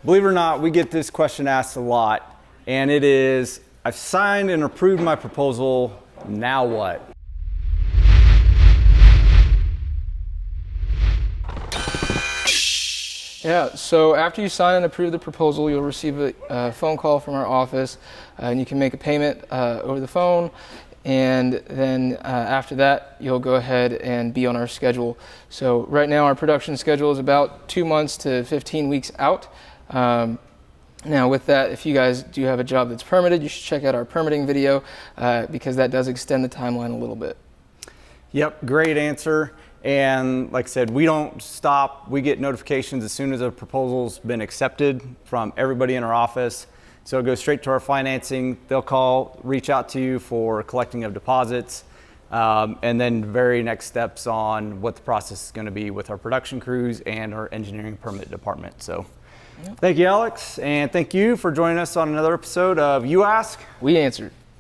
Believe it or not, we get this question asked a lot, and it is, I've signed and approved my proposal, now what? Yeah, so after you sign and approve the proposal, you'll receive a phone call from our office, and you can make a payment over the phone. And then after that, you'll go ahead and be on our schedule. So right now, our production schedule is about 2 months to 15 weeks out. Now with that, if you guys do have a job that's permitted, you should check out our permitting video because that does extend the timeline a little bit. Yep, great answer. And like I said, we don't stop. We get notifications as soon as a proposal's been accepted from everybody in our office. So it goes straight to our financing. They'll call, reach out to you for collecting of deposits, and then very next steps on what the process is going to be with our production crews and our engineering permit department. So thank you, Alex, and thank you for joining us on another episode of You Ask, We Answered.